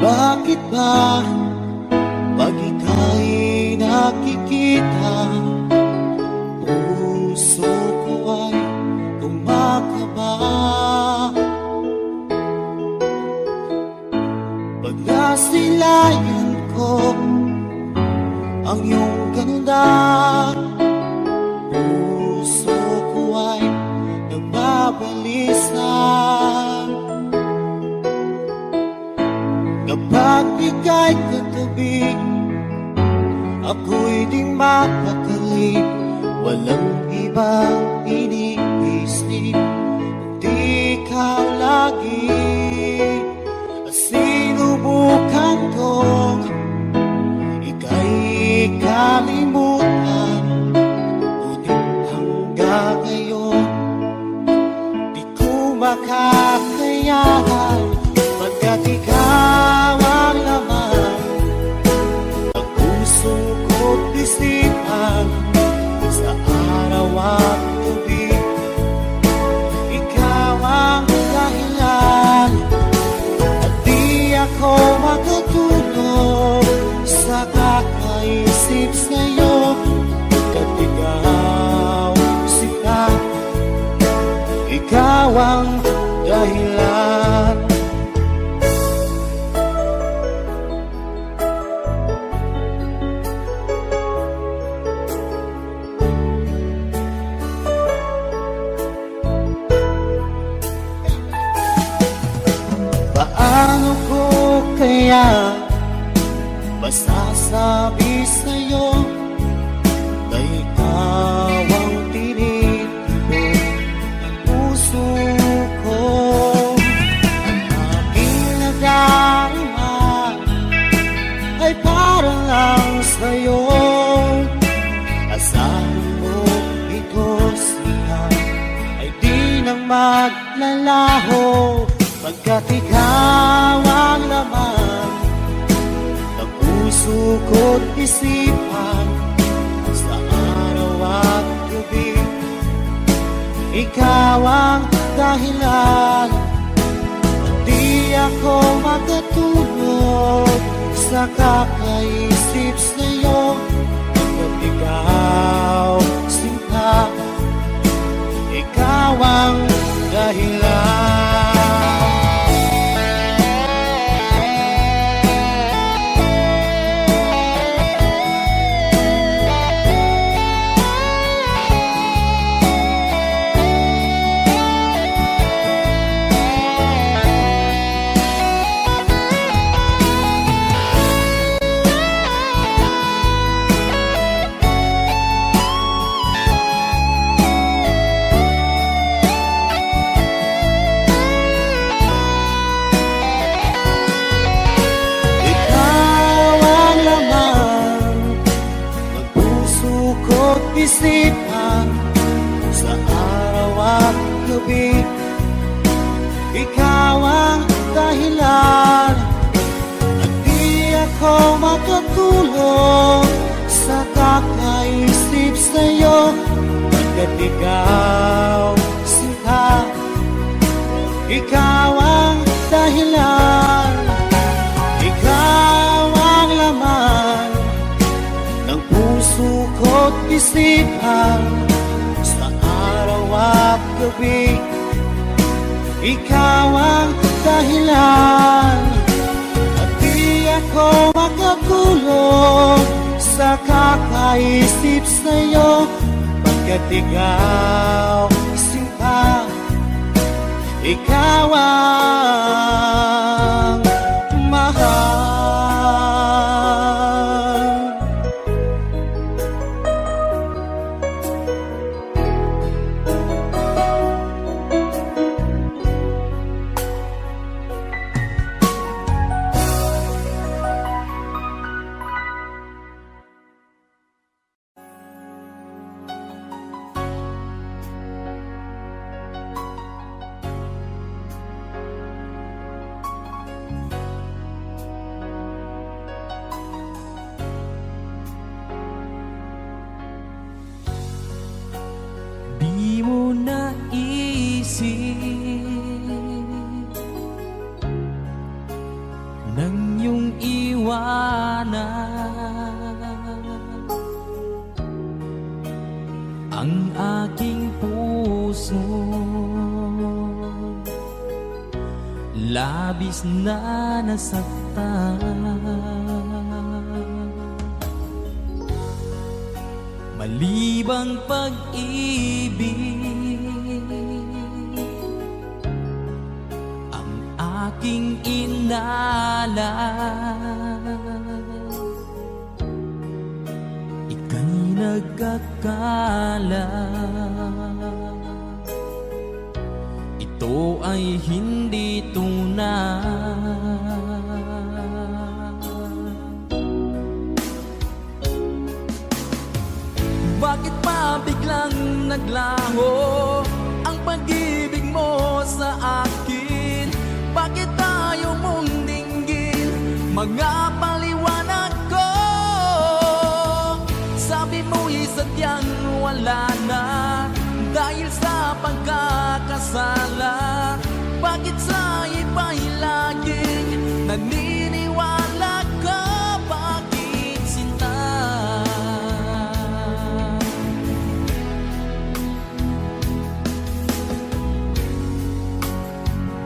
Bakit ba pag ika'y nakikita, puso ko ay kumakaba? Pag nasilayan ko ang iyong ganda, puso ko ay nagbabalisa. Kapag ika'y katabi, ako'y di mapakali. Walang ibang iniisip, kundi ikaw lagi. At sinubukan kong ika'y kalimutan, ngunit hanggang ngayon di ko makakayanan. Pagkat ikaw ang laman ng puso ko't isipan, sa araw at gabi ikaw ang dahilan. At di ako matutulog sa kakaisip sa'yo, pagkat ikaw sila, ikaw ang dahilan. Paano ko kaya masasabi sa'yo na ikaw ang tinitibok ng puso ko? Ang aking nadarama ay para lang sa'yo. Asahan mo ito siya ay di nang maglalaho, pagkat ikaw ang laman ng puso ko't isipan, sa araw at gabi ikaw ang dahilan. Di ako magkatulog sa kakaisip sa'yo, pagkat ikaw sinta, ikaw ang dahilan. Isipan sa araw at gabi, ikaw ang dahilan. At di ako makatulog sa kakaisip sa'yo, pagkat ikaw sinta, ikaw ang dahilan. Ikaw ang laman ng puso ko't isipan, sa araw at gabi ikaw ang dahilan. At di ako makatulog sa kakaisip sa'yo, pagkat ikaw sinta, ikaw ang mahal. liwanag ang aking puso. Labis na nasaktan, malibang pag-ibig ang aking inalay. Ika'y nagkakala, ito ay hindi tunay. Bakit pa biglang naglaho ang pag-ibig mo sa akin? Bakit tayo mong dinggin mga paliwanag ko? Sabi mo'y sadyang wala na dahil sa pagkakasala. Bakit sa iba'y laging naniniwala ka? Bakit sinta?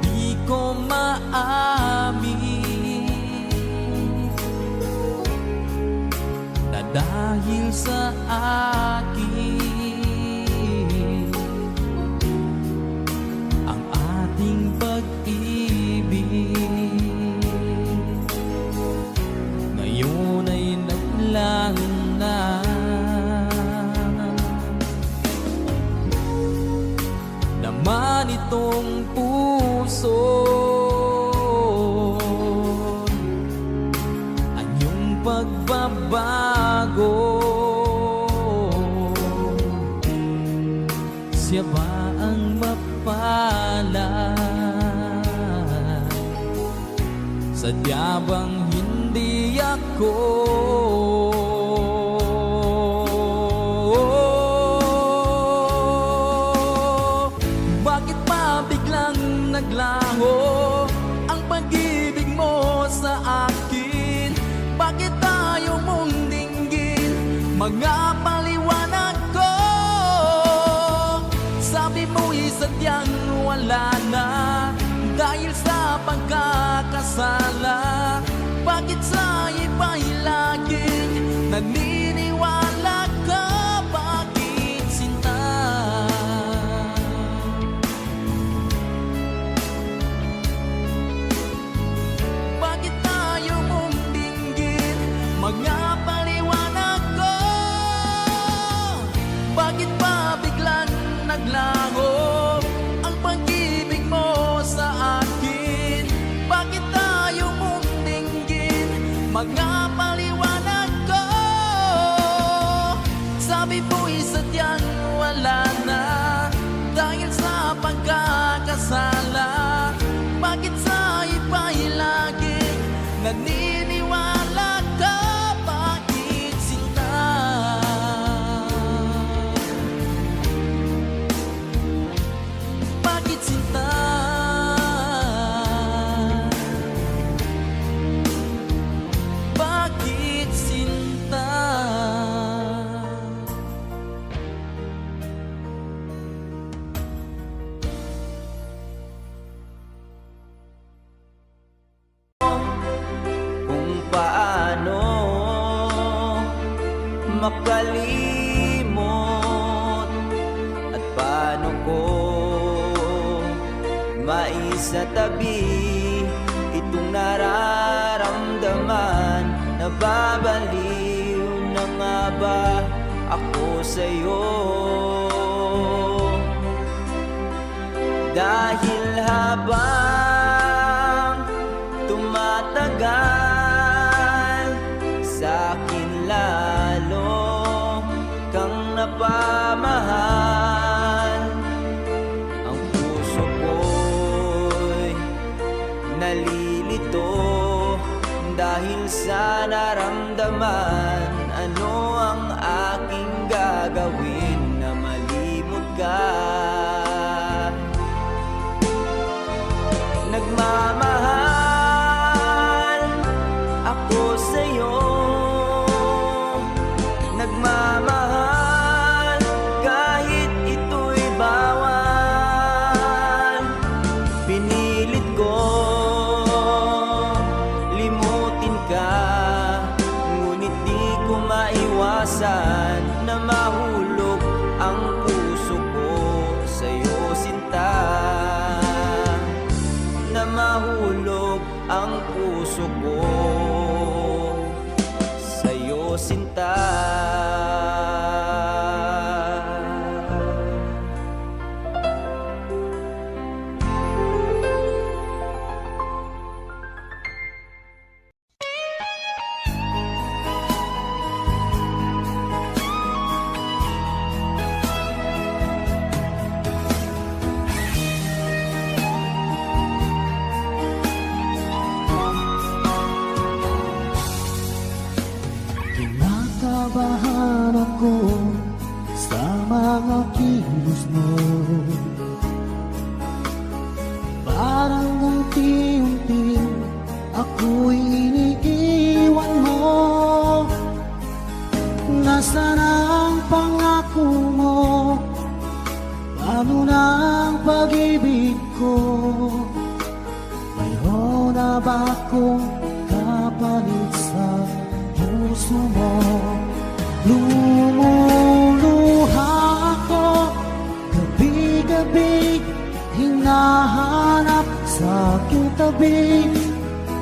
Di ko maamin na dahil sa akin ang ating pag-ibig ngayon ay naglang na. Naman itong puso anyong pagbabago. Siya ba ang mapalad? Sadya bang hindi ako? Bakit pa biglang naglaho ang pag-ibig mo sa akin? Bakit tayo mong dinggin mga paliwanag ko? Sabi mo'y sadyang wala na dahil sa pagkakasala. Bakit sa iba'y laging naniniwala ka? Bakit sinta? Bakit tayo mong dinggin mga paliwanag ko? Bakit pa biglang naglaho ang pag-ibig mo sa akin? Bakit tayo mong dinggin mga paliwanag ko? Sabi mo'y sadyang wala na dahil sa pagkakasala. Bakit sa iba'y laging naniniwala ka? Bakit sinta? Bakit sinta? Bakit sinta? Kung paano makalimot at paano ko maisatabi itong nararamdaman. Nababaliw na nga ba ako sa'yo? Dahil habang tumatagal sa'kin lalo kang napamahal. Ang puso ko'y nalilito dahil sa naramdaman. Ano ang aking gagawin na malimot ka? Nagmamahal ako nahulog ang puso ko sa'yo, sinta. Kinakabahan ako sa mga kilos mo. Parang unti-unti ako'y iniiwan mo. Nasaan ang pangako mo? Paano na ang pag-ibig ko? Mayroon na ba akong kapalit sa puso mo? Lumuluha ako gabi-gabi, hinahanap sa aking tabi.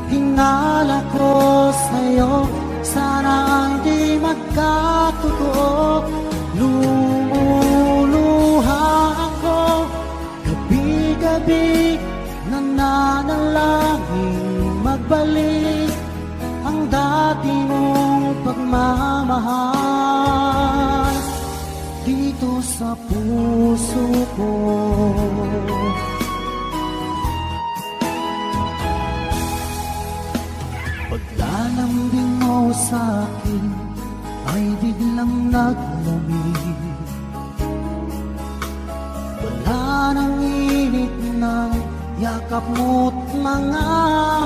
Hinala ko sa'yo, sana hindi magkatotoo. Lumuluha ako gabi-gabi, nananalangin magbalik ang dati mong pagmamahal dito sa puso ko. Paglalambing mo sa'kin ay biglang naglamig. Wala nang init ng yakap mo't mga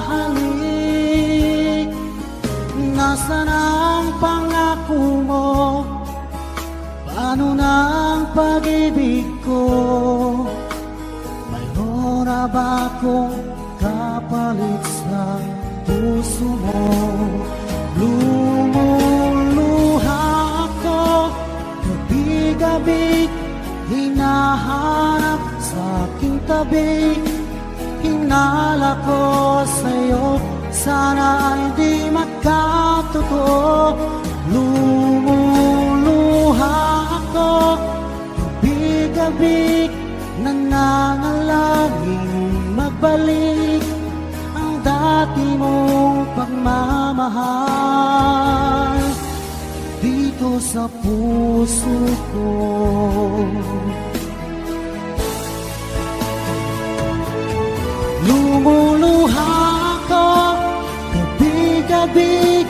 halik. Nasaan ang pangako mo? Paano na ang pag-ibig ko? Mayroon na ba akong kapalit sa puso mo? Lumuluha ako gabi-gabi, hinahanap sa aking tabi. Hinala ko sa'yo, sana hindi magkatotoo. Lumuluha ako gabi-gabi, nananalangin magbalik ang dati mong pagmamahal dito sa puso ko. Lumuluha ako gabi-gabi,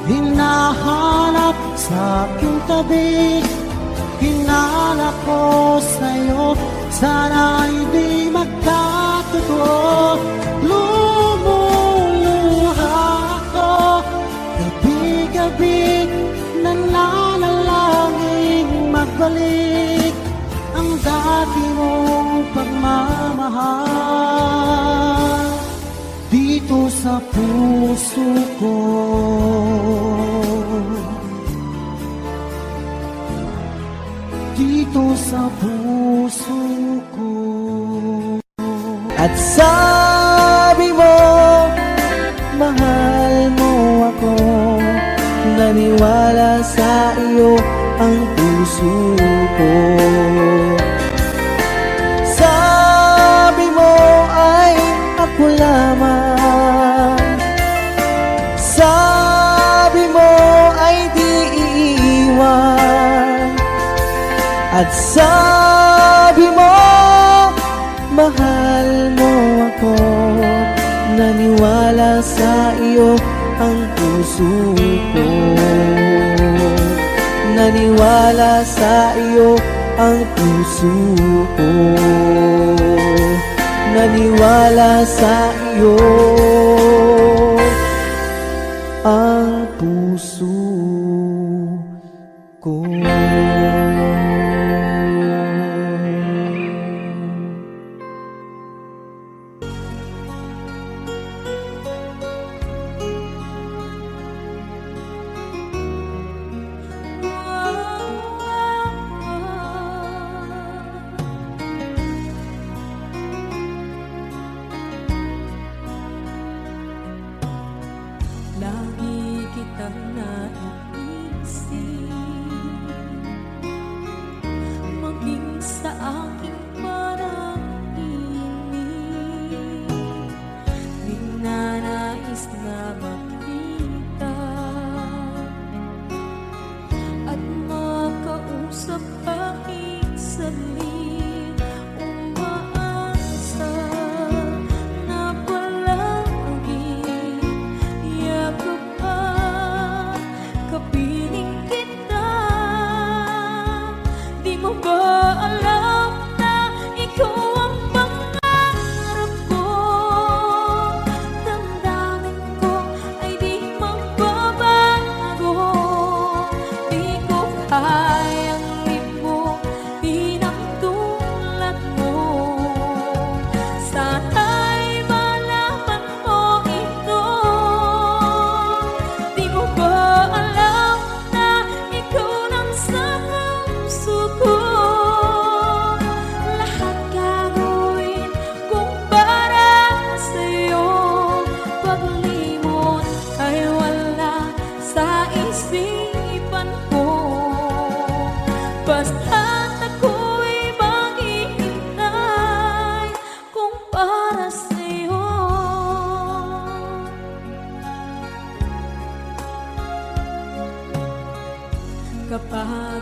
hinahanap sa aking tabi. Hinala ko sa'yo, sana hindi magkatotoo. Lumuluha ako gabi-gabi, nananalangin magbalik ang dati mong pagmamahal dito sa puso ko. Dito sa puso ko. At sabi mo, mahal mo ako. Naniwala sa iyo ang puso ko. Sabi mo ay ako lamang. Sabi mo ay di iiwan. At sabi mo, mahal mo ako. Naniwala sa iyo ang puso ko. Naniwala sa iyo ang puso ko. Naniwala sa iyo ang puso ko.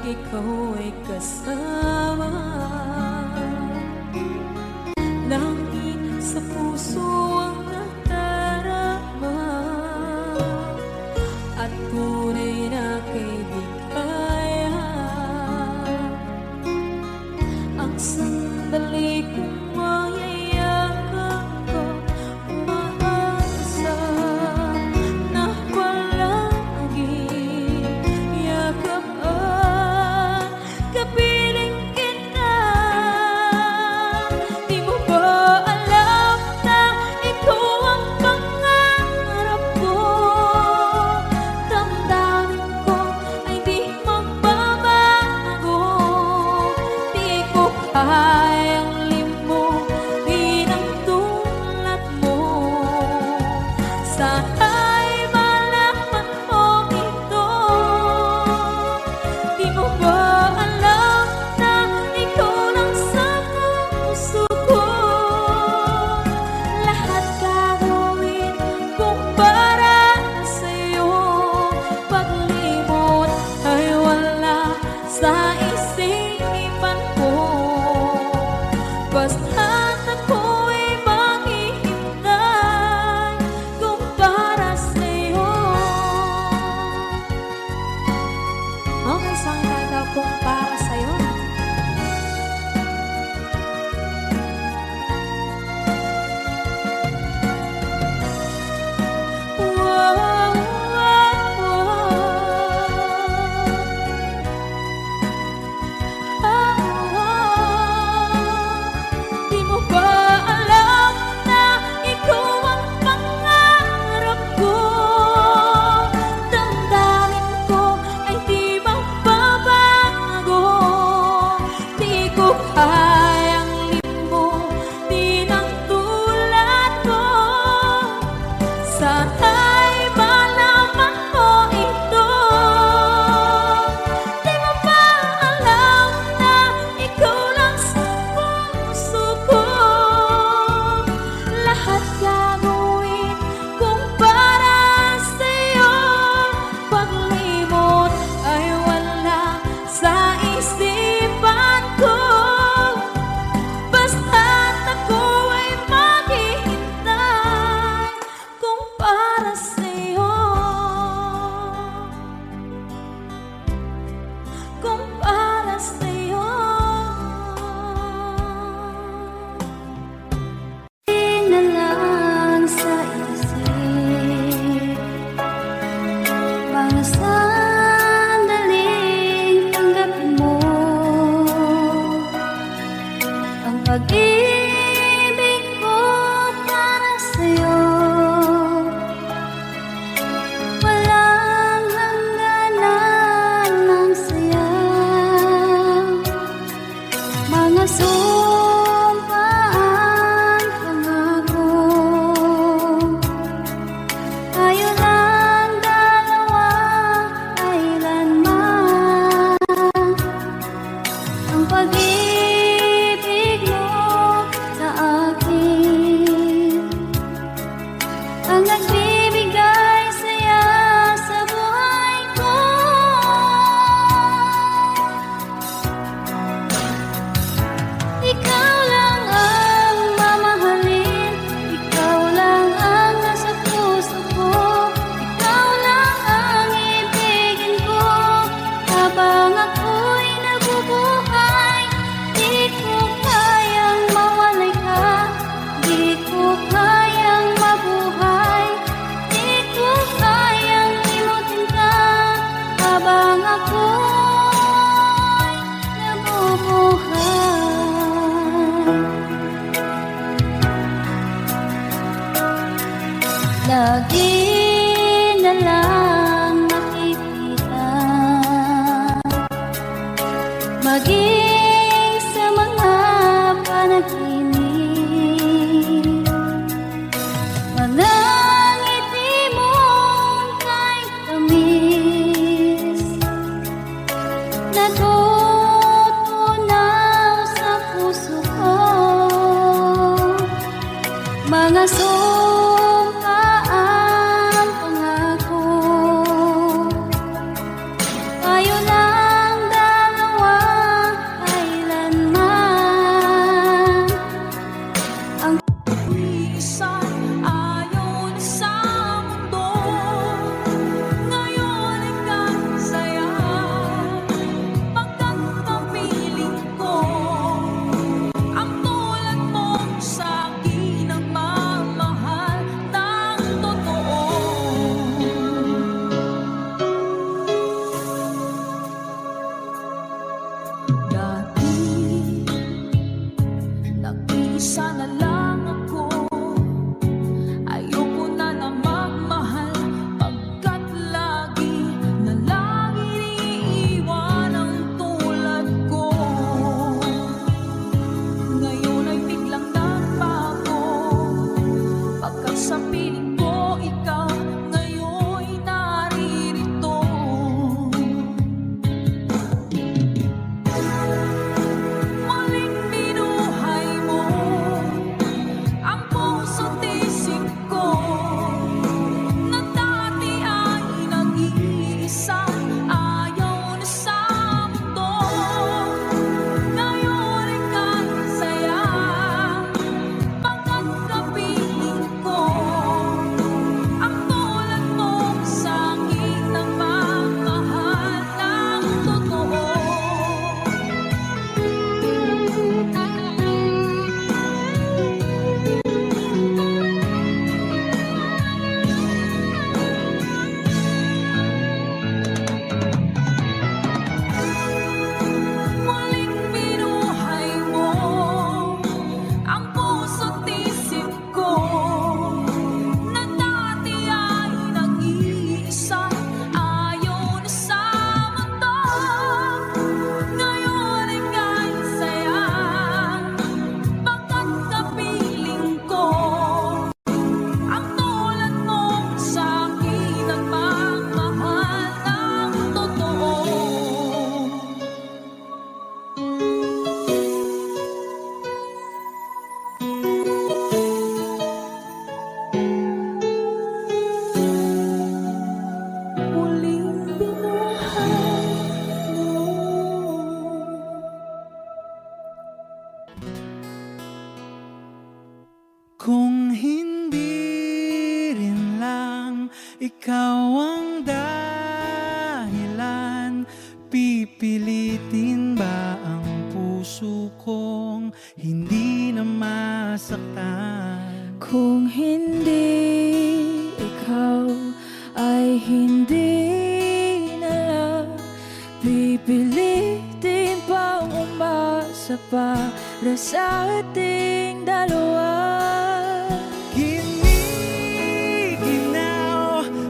ikaw ay kasama. Langit sa puso ang nadarama, at tunay na kaibigan. Ang sandali kong mayayakap ko, umaasa na palagi yakap at kapiling kita. Di mo ba alam na ikaw ang pangarap ko? Damdamin ko ay di magbabago. Di ko kayang limutin ang tulad mo. Sana'y malaman mo ito. Di mo ba alam na ikaw lang sa puso ko? Lahat gagawin kung para sa'yo. Paglimot ay wala sa isipan ko. Basta't ako'y maghihintay kung para sa'yo. Okay, saan ka kung para sa'yo? Wow, wow, Di mo ba alam na ikaw ang pangarap ko? Damdamin ko ay di magbabago. Di ko kayang limutin ang tulad ko. Sana'y malaman mo ito. Di mo ba alam na ikaw lang sa puso ko? Lahat gagawin kung para sa'yo. Paglimot ay wala sa isipan ko. Basta't ako ay maghihintay kung para sa'yo. Kung para sa'yo. Di na lang sa isip mga sandaling tanggapin mo ang pag-ibig ko para sa'yo. Walang hangganan ng saya, mga sumpaan, pangako. Tayo lang dalawa kailanman. Ang pag-ibig mo sa akin ang nagbibigay saya sa buhay ko. Ikaw lang ang mamahalin, ikaw lang ang nasa puso ko. Ikaw lang ang ibigin ko habang ako'y nabubuhay. Di ko kayang mawalay ka, di ko kayang mabuhay. Di ko kayang limutin ka habang ako'y nabubuhay. Lagi na lang nakikita, maging sa mga panaginip, mga ngiti mong kahit tamis, natutunaw sa puso ko. Mga sumpaan, pangako. Tayo lang dalawa ikaw ang dahilan. Pipilitin ba ang puso kong hindi na masaktan? Kung hindi ikaw ay hindi na lang, pipilitin pang umasa para sa ating dalawa. Giniginaw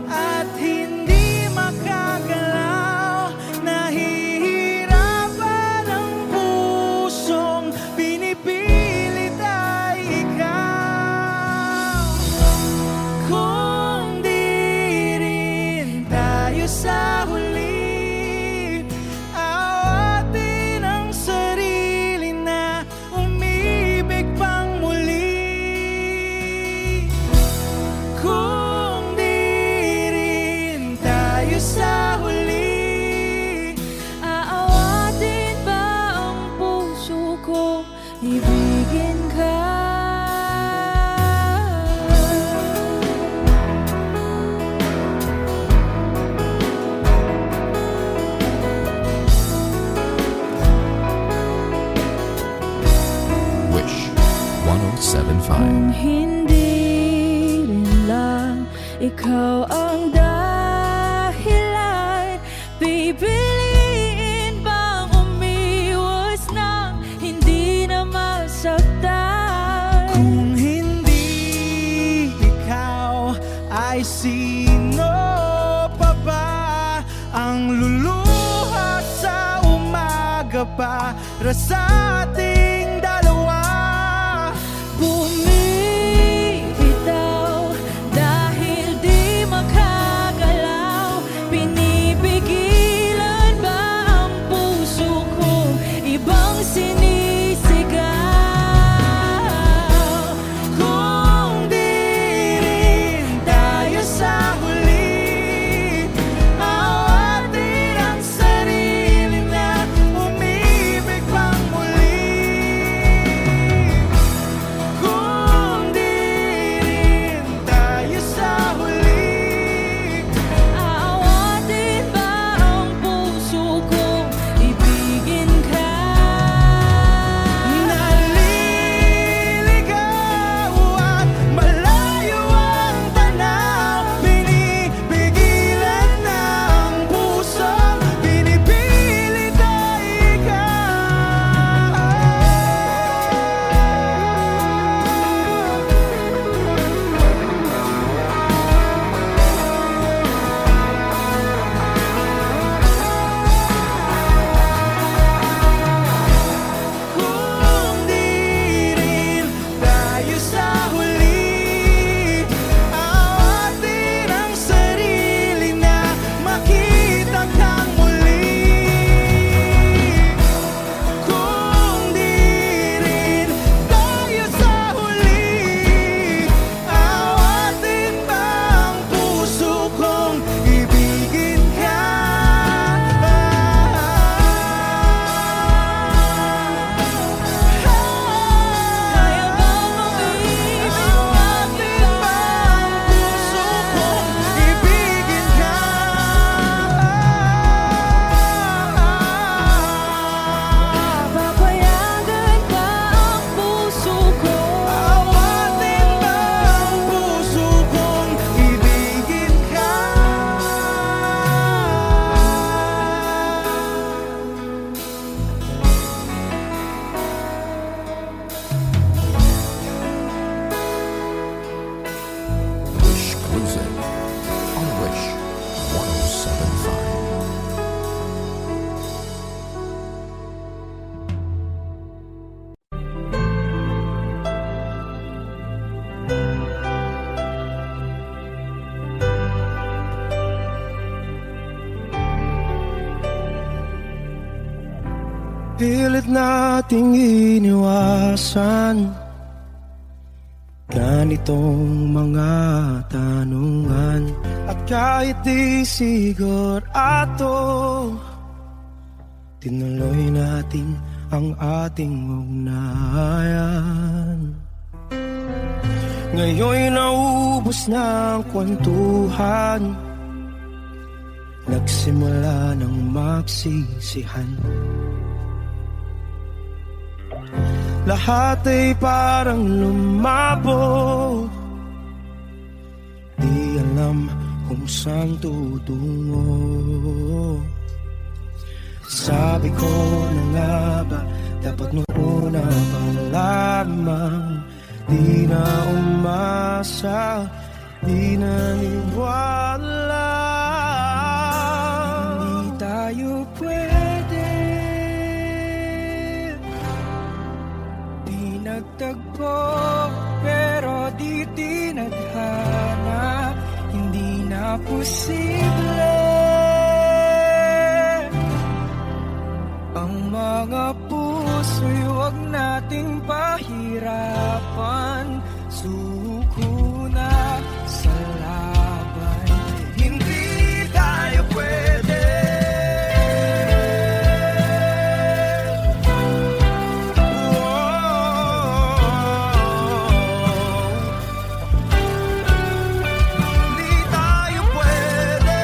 at hindi makagalaw, nahihirapan ang pusong pinipilit ay ikaw. Kung di rin tayo sa huli, awatin ang sarili na umibig pang muli. Kung di rin tayo sa huli, Aawatin ba ang puso ko, ibigin ka? Wish 1075. Kung hindi rin lang ikaw ang dahilan, pipiliin bang umiwas nang hindi na masaktan? kung hindi ikaw, ay sino pa ba ang luluha sa umaga para sa ating dalawa? Bumibitaw dahil di makagalaw, pinipigilan ba ang puso ko, ibang sinisigaw? Kung di rin tayo sa huli, awatin ang sarili na umibig pang muli. Kung di rin tayo sa huli, Aawatin ba ang puso ko, ibigin ka? naliligaw at malayo ang tanaw, pinipigilan ng puso, pinipilit ay ikaw. Kung di rin tayo sa huli, awatin ang sarili na makita kang muli. Kung di rin tayo sa huli, awatin ba ang puso kong ibigin ka? Kaya bang umibig Awatin ba ang puso kong ibigin ka? Papayagan ba ang puso ko? Awatin ba ang puso kong ibigin ka? Wish Cruising on Wish 1075. Pilit nating iniwasan ganitong mga tanungan. At kahit di sigurado, tinuloy natin ang ating ugnayan. Ngayon'y naubos na ang kwentuhan, nagsimula ng magsisihan. Lahat ay parang lumabo, di alam kung saan tutungo. Sabi ko na nga ba, dapat nung una pa lamang, di na umasa, di naniwala. Hindi tayo pwede, di nagtagpo, pero di tinadhana. Hindi na posible ang mga puso'y huwag nating pahirapan. Suko na sa laban, hindi tayo pwede. Hindi tayo pwede.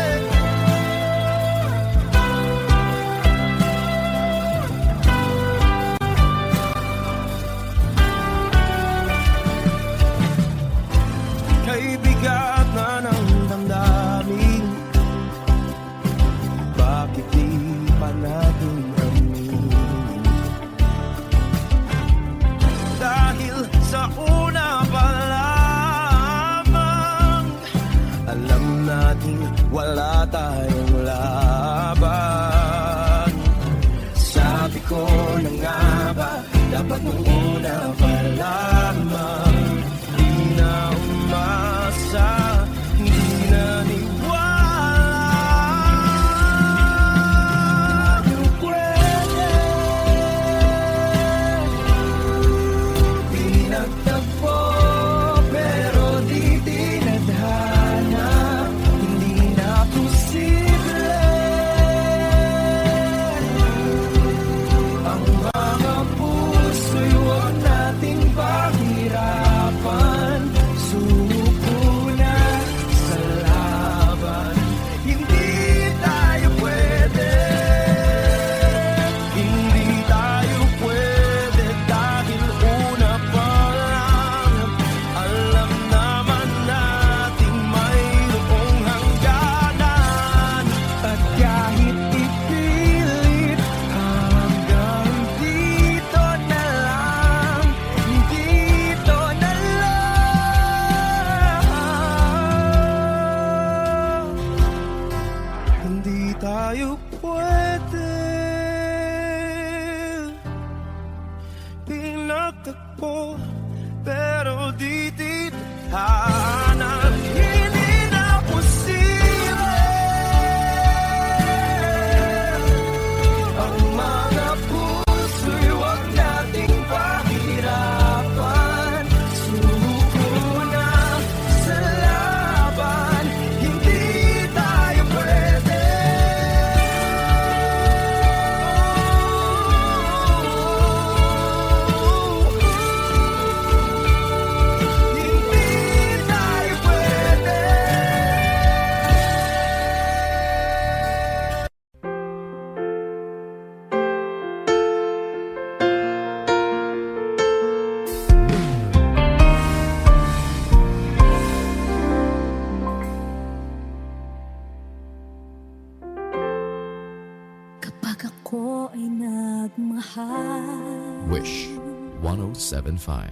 Kay bigat na ng damdamin, bakit di pa natin aminin? Dahil sa una pa lamang, alam natin wala tayong laban. Sabi ko na nga ba, dapat nung una pa lamang, di na umasa, di naniwala. Di pwede, di nagtagpo, pero di tinadhana. Hindi na posible ang mga puso'y huwag nating pahirapan. Suko na sa laban, hindi tayo pwede. Hindi tayo pwede dahil una pa lang, alam naman nating mayroong hangganan. At kahit ipilit, hanggang dito na lang, dito na lang. Hindi tayo pwede, pinagtagpo, pero di tinadhana. Hindi na posible ang mga puso'y huwag nating pahirapan. Suko na sa laban, hindi tayo pwede. Hindi tayo pwede. Kapag ako ay nagmahal, Wish 1075.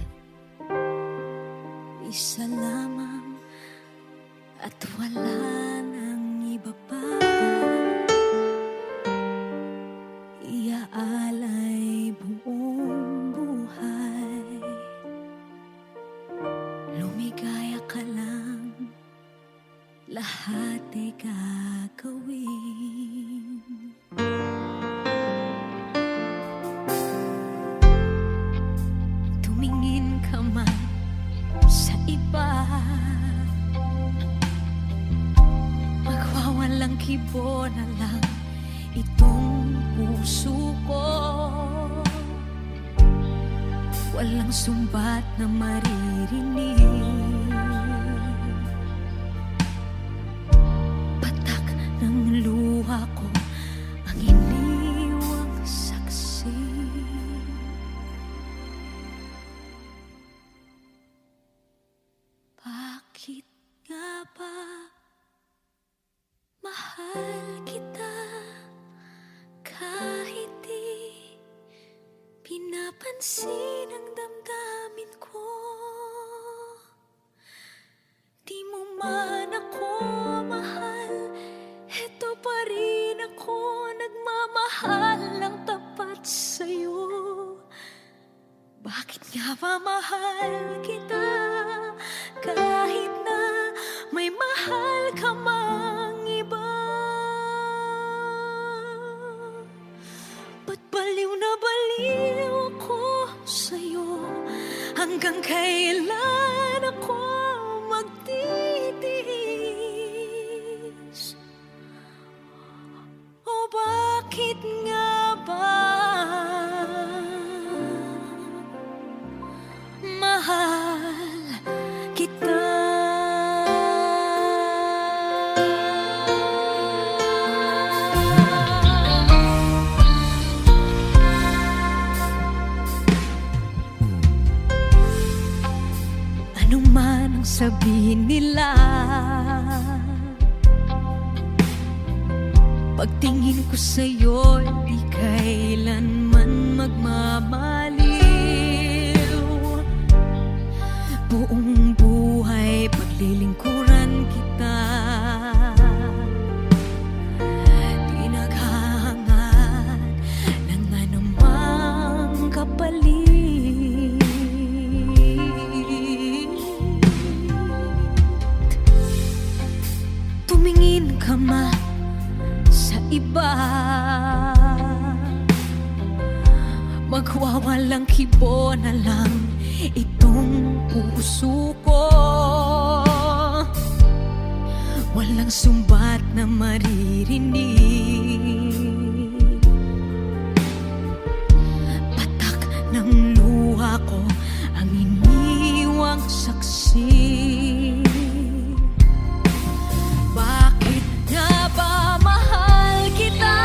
isa lamang at wala nang iba pa. Iaalay buong buhay, lumigaya ka lang, lahat ay gagawin. Tumingin ka man sa iba, magwawalang kibo na lang itong puso ko. Walang sumbat na maririnig, ng luha ko ang iniwang saksi. Bakit nga ba mahal kita kahit di pinapansin ang damdamin ko? Di mo man ako mahal, eto pa rin ako nagmamahal ng tapat sa'yo. Bakit nga ba mahal kita kahit na may mahal ka mang iba? Ba't baliw na baliw ako sa'yo? Hanggang kailan ako magtitiis? O bakit nga ba mahal kita? Ano man ang sabihin nila, pagtingin ko sa'yo, di kailanman magmamaliw. Buong buhay paglilingkuran kita, di naghahangad ng anumang kapalit. Tumingin ka man sa iba, magwawalang kibo na lang itong puso ko. Walang sumbat na maririnig, patak ng luha ko ang iniwang saksi. Bakit nga ba mahal kita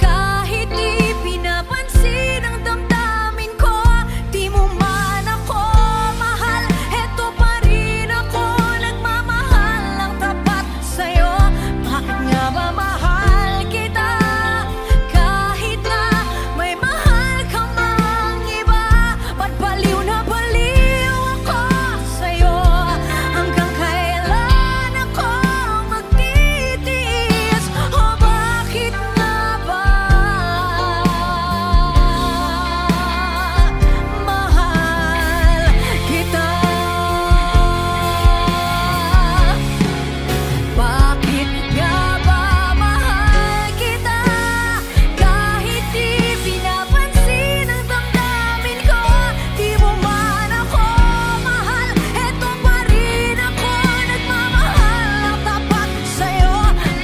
kahit di pinapansin ang damdamin ko? Di mo man ako mahal, eto pa rin ako nagmamahal ng tapat sa'yo. Bakit nga ba mahal kita kahit na may mahal ka mang iba? Ba't baliw na baliw ako sa'yo? Hanggang kailan ako magtitiis? O bakit nga ba mahal kita? Bakit nga ba mahal kita kahit di pinapansin ang damdamin ko? Di mo man ako mahal, eto pa rin ako nagmamahal ng tapat sa'yo.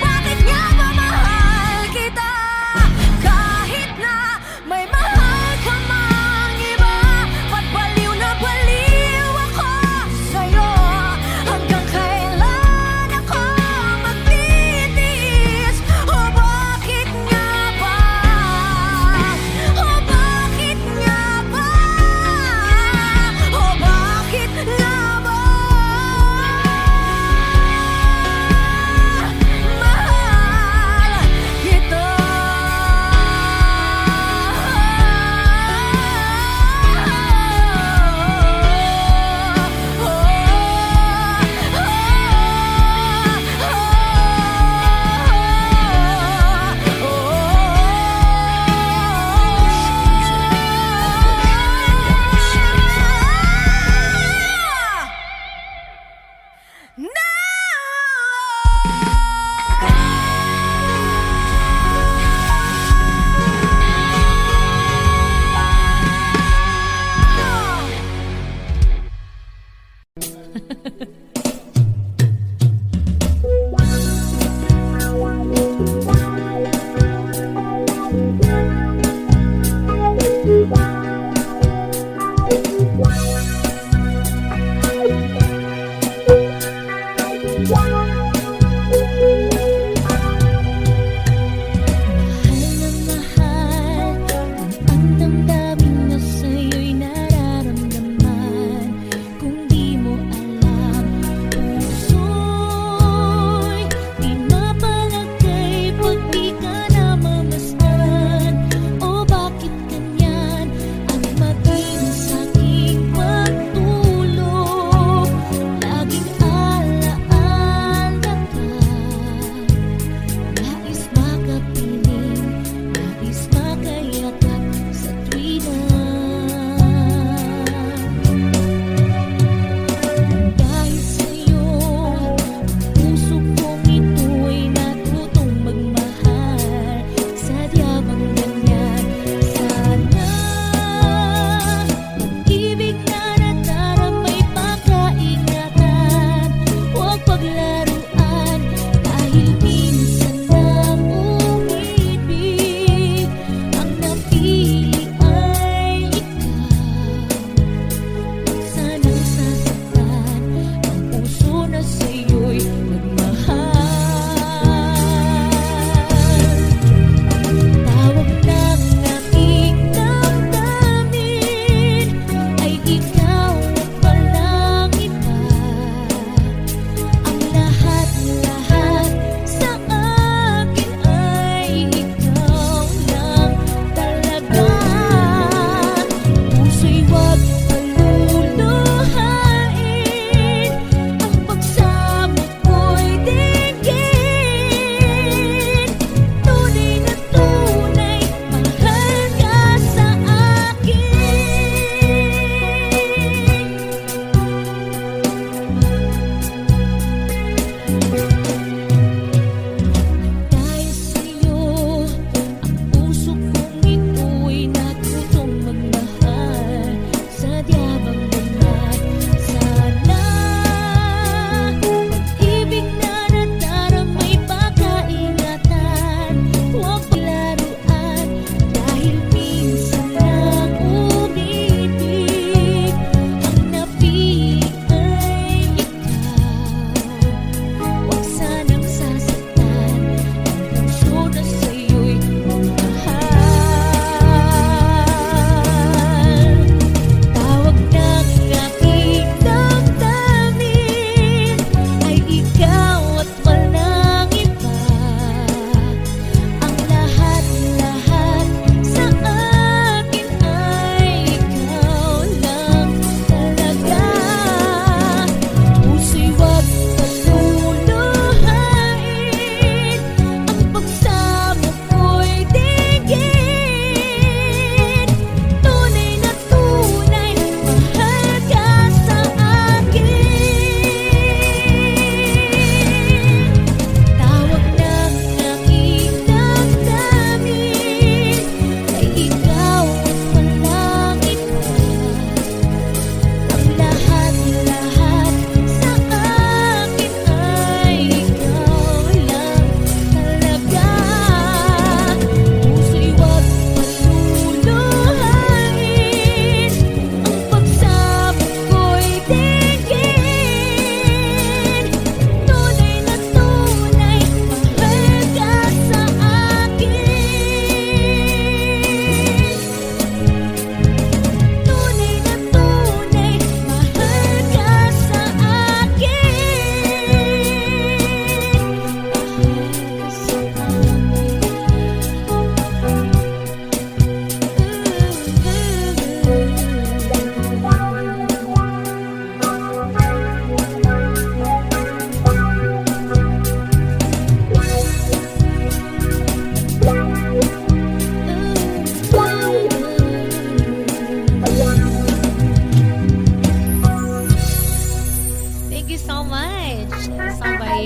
Bakit nga ba mahal kita kahit na may mahal ka mang iba? Ba't baliw na baliw ako sa'yo? Hanggang kailan ako magtitiis? O bakit nga ba? O bakit nga ba? O bakit nga ba mahal kita?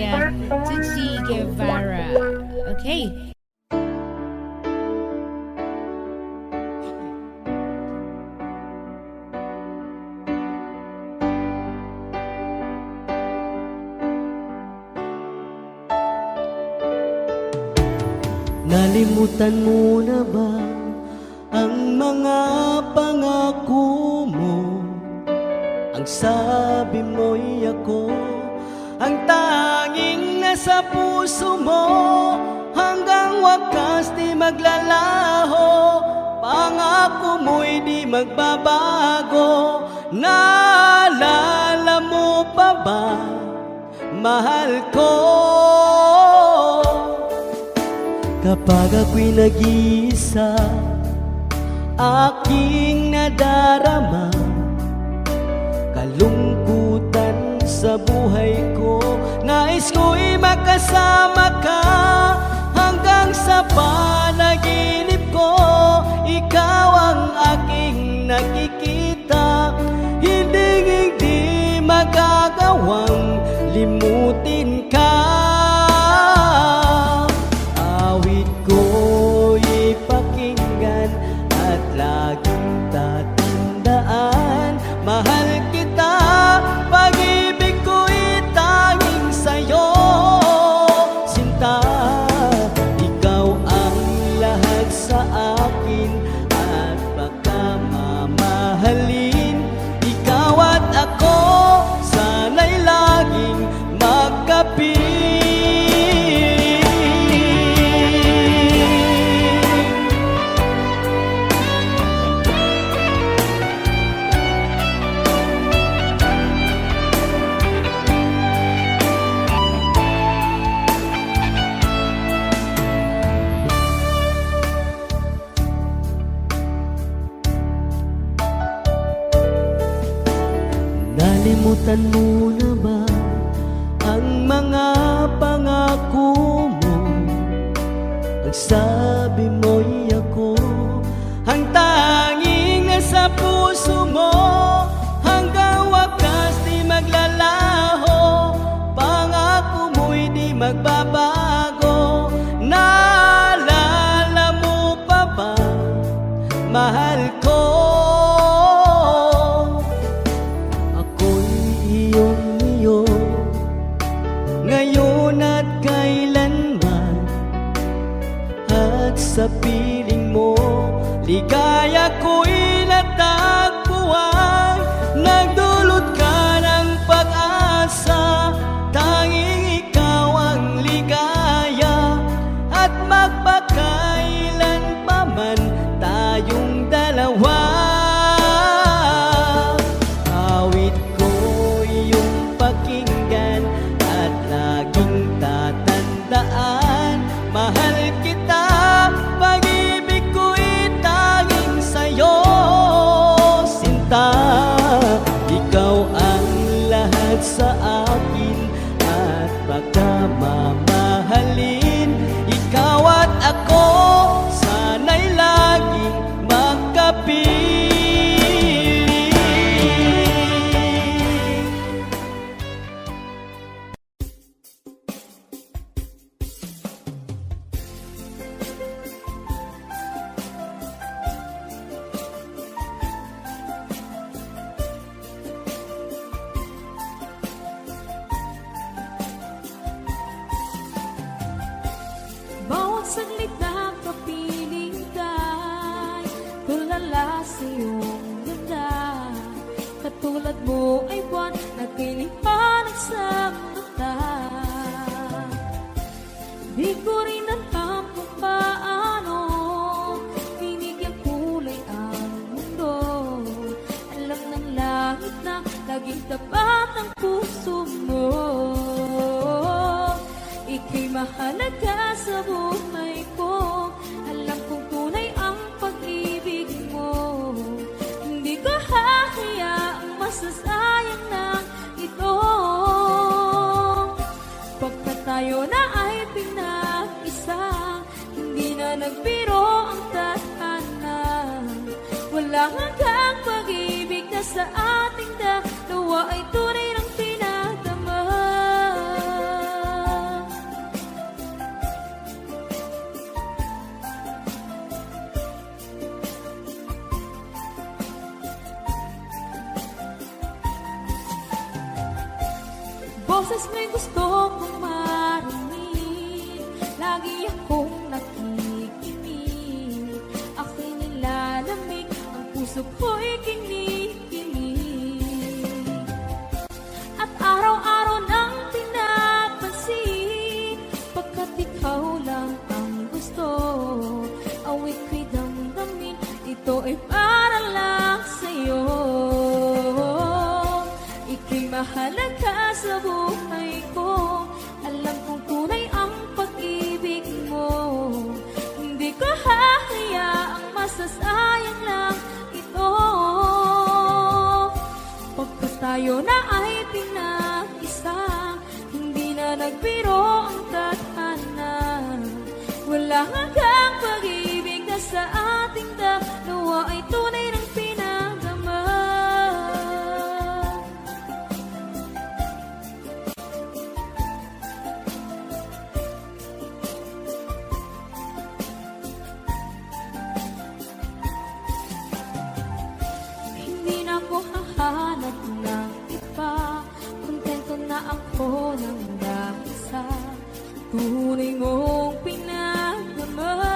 by Tutsi Guevara. Okay. Nalimutan mo na ba ang mga pangako mo? Ang sabi mo'y ako ang tanging nasa puso mo, hanggang wakas di maglalaho. Pangako mo'y di magbabago. Naalala mo pa ba, mahal ko? Kapag ako'y nag-iisa, aking nadarama kalungkutan sa buhay ko. Nais ko'y makasama ka hanggang sa panaginip ko. Ikaw ang aking nakikita, hindi magagawang limutin ka. Awit ko'y pakinggan at laging tatandaan, mahal kita, pag-ibig ko'y tanging sa'yo. Sinta, ikaw ang lahat sa akin at baka mamahalin. Ikaw at ako, sana'y laging magkapit. Nalimutan mo na ba ang mga pangako mo? Ang sabi mo'y ako ang tanging nasa puso mo, hanggang wakas di maglalaho. Pangako mo'y di magbabago. Naalala mo pa ba, mahal ko? Ngayon at kailanman, at sa piling mo, ligaya ko'y natagpuan. Nagdulot ka ng pag-asa, tanging ikaw ang ligaya, at magpakailan pa man tayong dalawa. Awit ko'y iyong pakinggan at laging tatandaan, mahal kita, pag-ibig ko'y tanging sa'yo. Sinta, ikaw ang lahat sa akin at baka mamahalin. Ikaw at ako, sana'y laging magkapiling. Bawat saglit na kapiling ka'y tulala sa iyong ganda. Katulad mo ay buwan na kinipanag sa mata. Di ko rin alam kung paano binigyan kulay ang mundo. Alam ng langit na laging tapat ang puso mo. Ika'y mahalaga sa buhay ko. Alam kong tunay ang pag-ibig mo. Hindi ko hahayaang masasayang na ito. Pagkat tayo na ay pinag-isa, hindi na nagbiro ang tadhana. Walang hanggang pag-ibig na sa ating dalawa ay tunay ng pinagdama. oras may gusto kong marinig, lagi akong nakikinig. Ako'y nilalamig, ang puso ko'y kinikilig. At araw-araw nang pinapansin, pagkat ikaw lang ang gusto. Awit ko'y damdamin, ito ay para lang sa'yo. Ika'y mahalaga sa buhay ko, alam kong tunay ang pag-ibig mo. Hindi ko hahayaang masasayang lang ito. Pagkat tayo na ay pinag-isa, hindi na nagbiro ang tadhana. Wala hanggang pag-ibig na sa ating dalawa ay tunay ng pinagdama. Hindi na ako hahanap ng iba, kontento na ako ng dahil sa tunay mong pinagdama.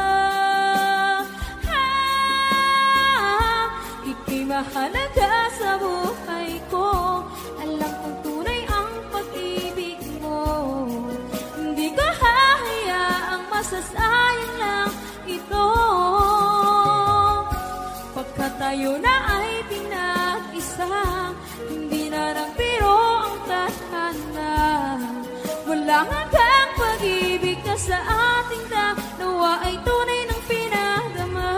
Ika'y mahalaga sa buhay ko, alam kong tunay ang pag-ibig mo. Hindi ko hahayaang masasayang lang ito. Pagkat tayo na ay pinag-isa, hindi na nagbiro ang tadhana. Walang hanggang pag-ibig na sa ating dalawa ay tunay ng pinagdama.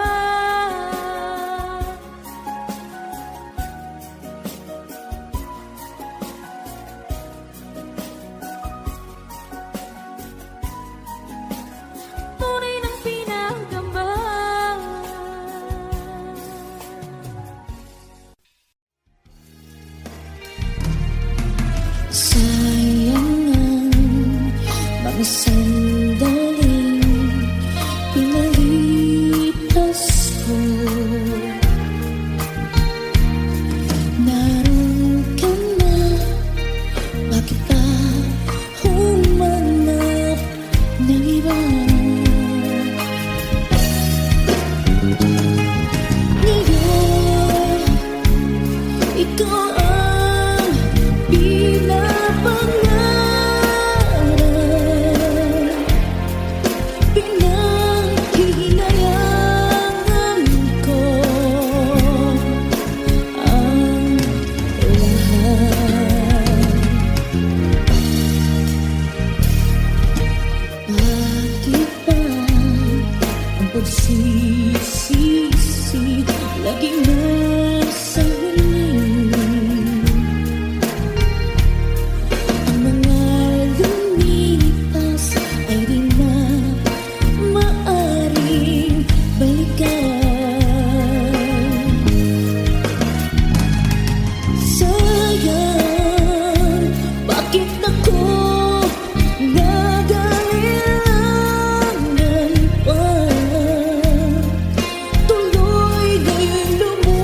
Tunay ng pinagdama. Sayang ang mga sandaling pinalipas ko. Naroon ka na, bakit pa humanap ng iba? Ngayon, ikaw ang pinapangarap, pinanghihinayangan ko ang lahat. Bakit ba ang pagsisisi laging nasa huli? Ang mga lumipas ay di na maaring balikan. Sayang, bakit ako nag-alilangan pa? Tuloy ngayon lumuha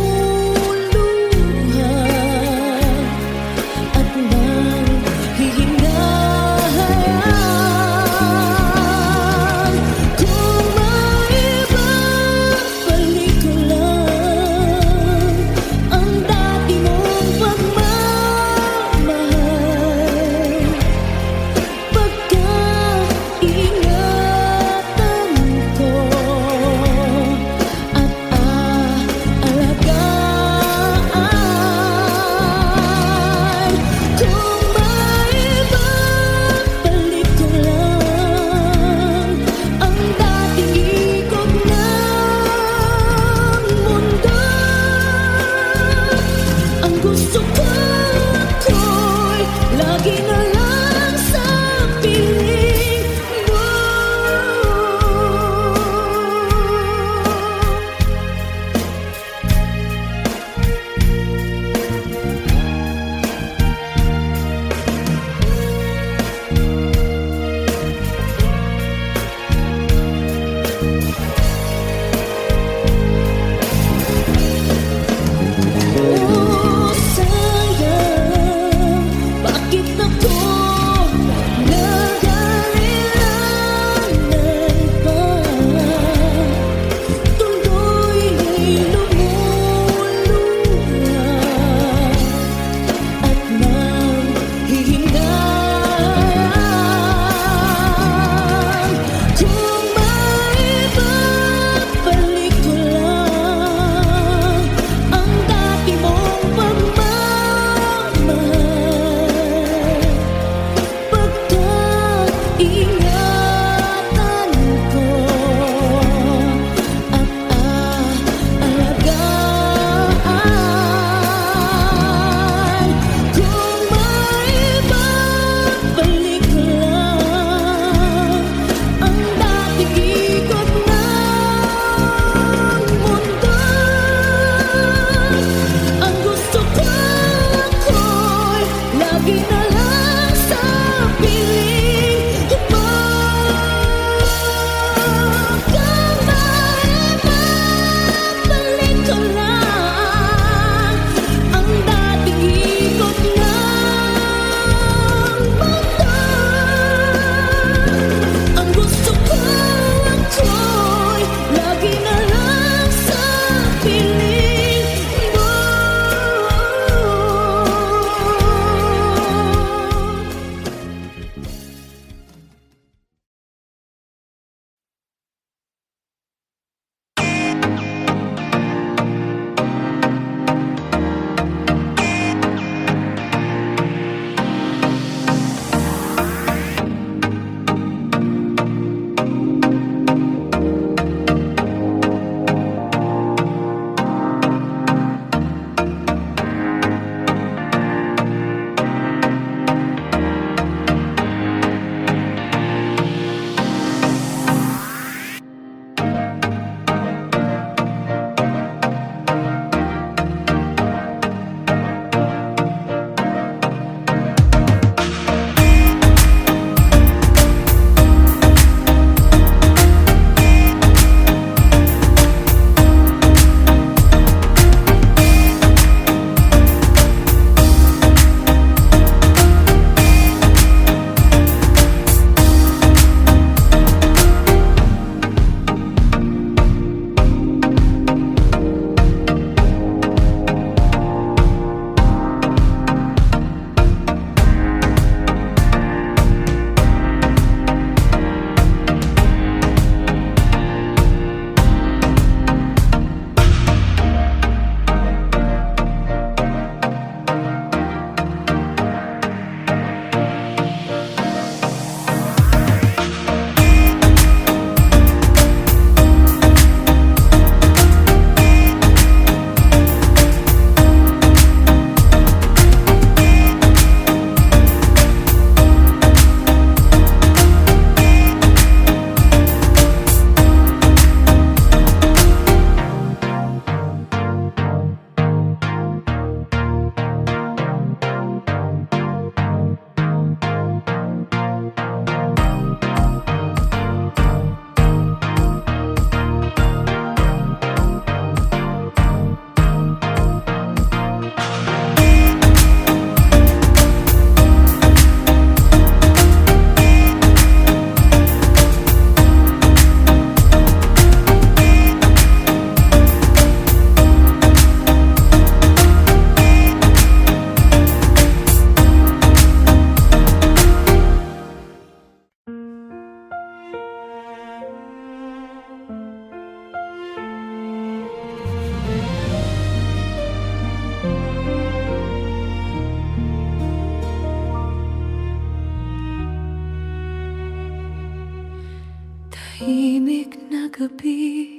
tahimik na gabi,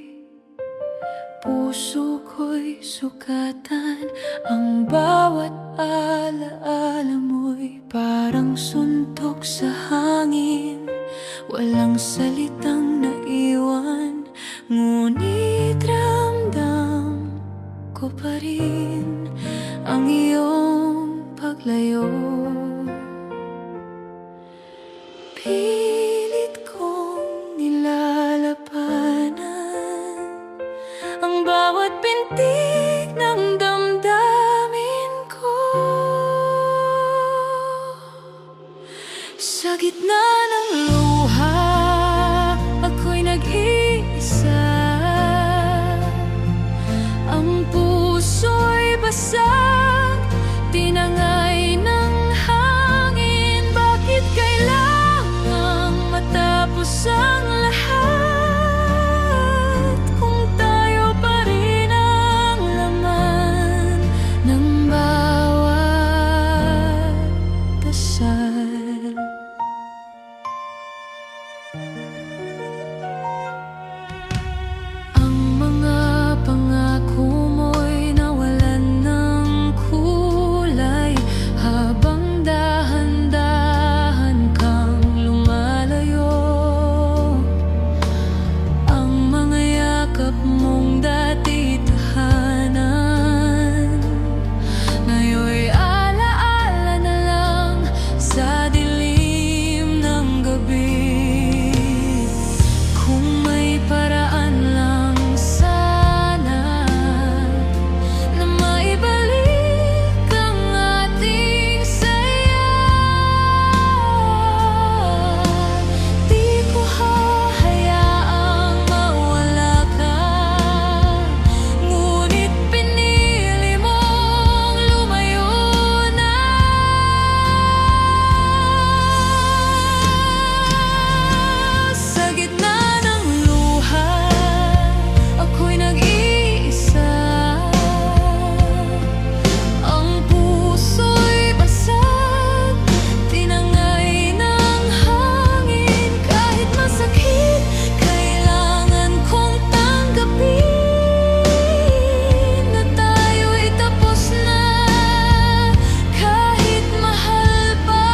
puso ko'y sukatan. Ang bawat alaala mo'y parang suntok sa hangin. Walang salitang naiwan, ngunit ramdam ko pa rin ang iyong paglayo. Pilit kong nilalapanan ang bawat pintig ng damdamin ko. Sa gitna ng luha, ako'y nag-iisa. Ang puso'y basag, tinangay ng hangin. Bakit kailangang matapos ang lahat kung tayo pa rin ang laman ng bawat dasal? Ang mga pangako mo'y nawalan ng kulay habang dahan-dahan kang lumalayo. Ang mga yakap mong dati tahanan, ngayon'y alaala na lang sa dilim ng gabi. Kung may paraan lang sana na maibalik ang ating saya, di ko hahayaang mawala ka. Ngunit pinili mong lumayo na. Sa gitna ng luha, ako'y nag-iisa. Ang puso'y basag, tinangay ng hangin. Kahit masakit, kailangan kong tanggapin na tayo'y tapos na, kahit mahal pa.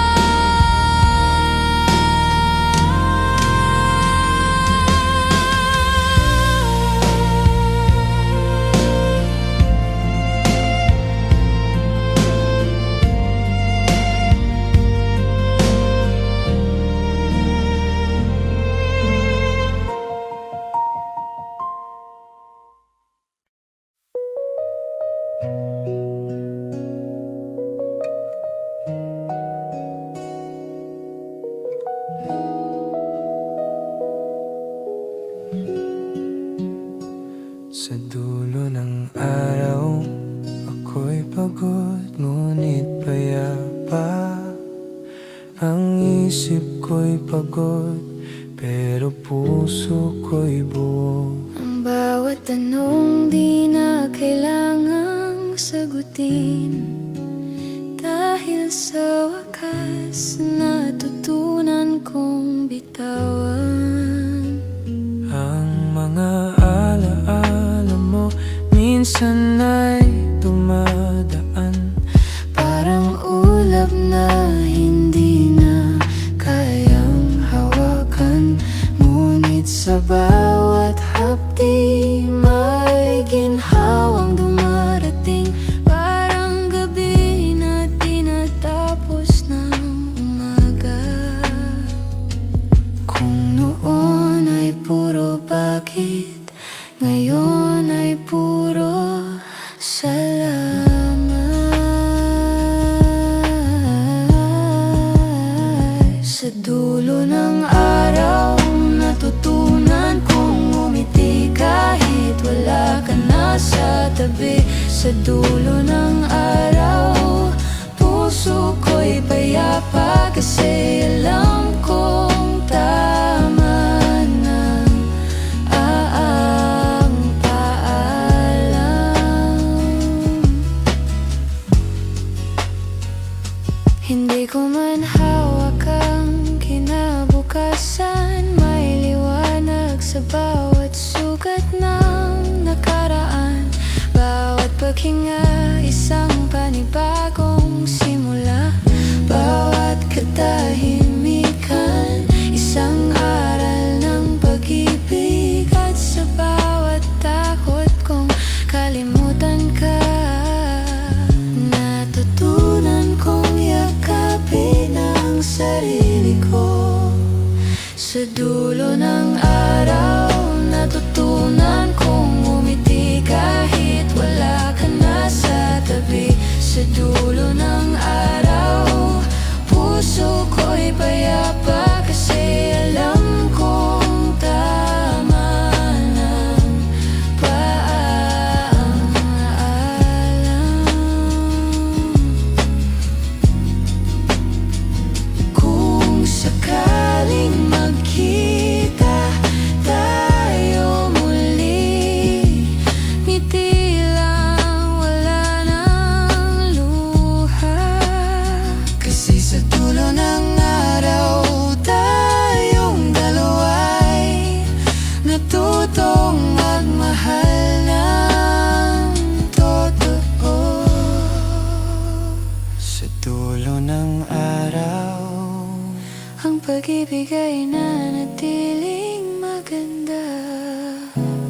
Sa dulo ng araw, ako'y pagod ngunit payapa. Ang isip ko'y pagod pero puso ko'y buo. Ang bawat tanong di na kailangang sagutin, dahil sa wakas natutunan kong bitawan. Ang mga alaala mo minsan ay dumadaan, Parang ulap na hindi na kayang hawakan. Ngunit sa bawat hapdi may ginhawang dumarating. Parang gabi na tinatapos ng umaga. Kung noon ay puro bakit, ngayon ay puro salamat. Sa dulo ng araw, natutunan kong umiti kahit wala ka na sa tabi. Sa dulo ng araw, puso ko'y payapa kasi alam kong tama na ang paalam. Hindi ko man hawak ang kinabukasan, may liwanag paghinga, isang panibagong simula. Bawat katahimikan, isang aral ng pag-ibig. At sa bawat takot kong kalimutan ka, natutunan kong yakapin ang sarili ko. Sa dulo ng araw, natutunan kong umiti kahit wala ka na sa tabi. Sa dulo ng araw, puso ko'y payapa kasi alam kong tama ng paalam. Kung sakaling magkita tayo muli, ngiti lang, wala nang luha. Kasi sa dulo ng araw, tayong dalawa'y natutong magmahal ng totoo. Sa dulo ng araw, Ang pag-ibig ay nanatiling maganda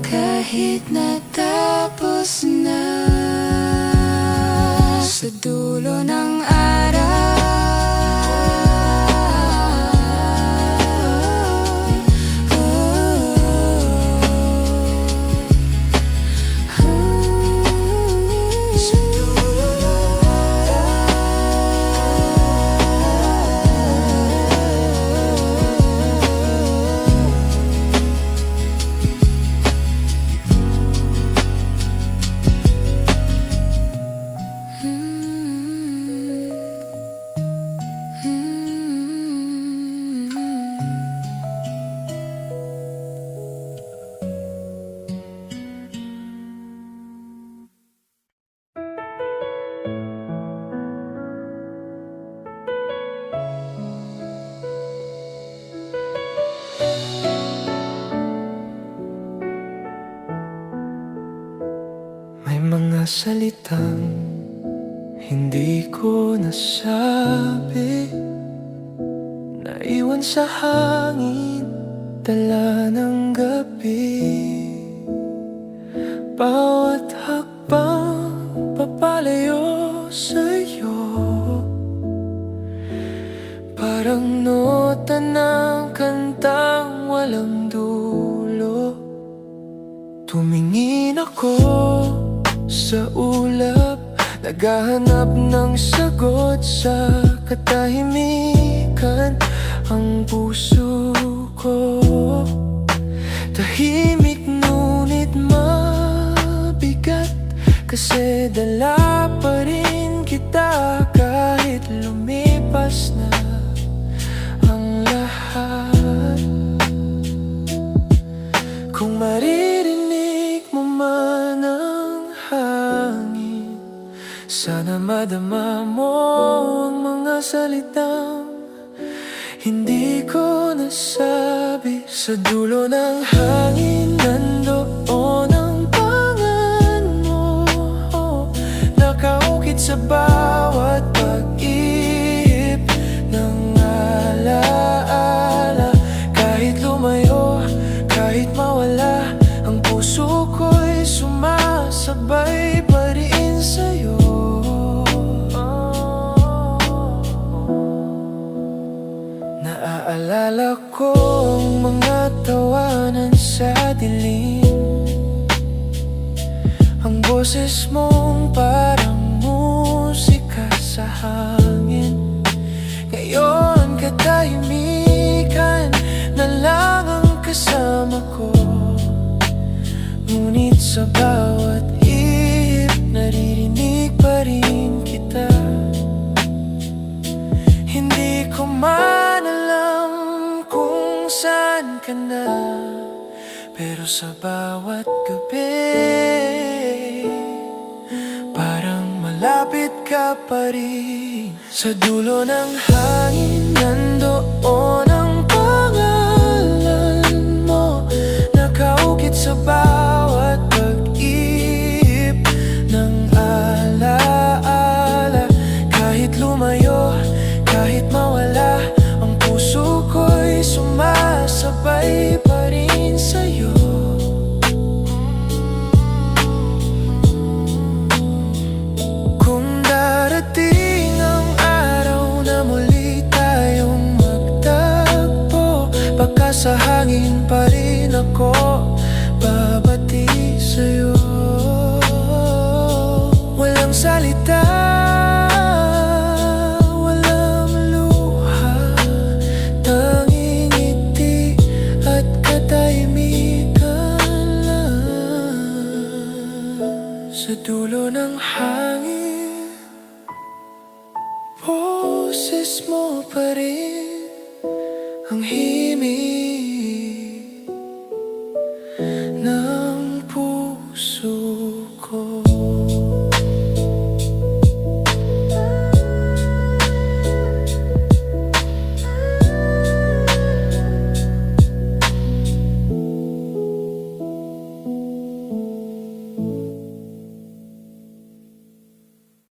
kahit natapos na. Sa dulo ng araw, sa dulo ng may mga salitang hindi ko nasabi, naiwan sa hangin, dala ng gabi. Bawat hakbang papalayo sa'yo, parang nota ng kantang walang dulo. Tumingin ako sa ulap, naghahanap ng sagot sa katahimikan. Ang puso ko tahimik ngunit mabigat, kasi dala pa rin kita kahit lumipas na ang lahat. Kung maririnig mo man ang hangin, sana madama mo ang mga salitang hindi ko nasabi. Sa dulo ng hangin, nandoon ang pangalan mo, nakaukit sa bawat pag-ihip ng alaala. Kahit lumayo, kahit mawala, ang puso ko'y sumasabay pa rin sa'yo. Naaalala ko ang mga tawanan sa dilim, ang boses mong parang musika sa hangin. Ngayon katahimikan na lang ang kasama ko, ngunit sa bawat ihip naririnig pa rin kita. Hindi ko man alam kung saan ka na, pero sa bawat gabi parang malapit ka pa rin. Sa dulo ng hangin, nandoon ang pangalan mo, nakaukit sa bawat pag-ihip ng nasa hangin pa rin ako babati sa'yo. Walang salita, walang luha, tanging ngiti at katahimikan lang. Sa dulo ng hangin, boses mo pa rin ang himig ng puso ko.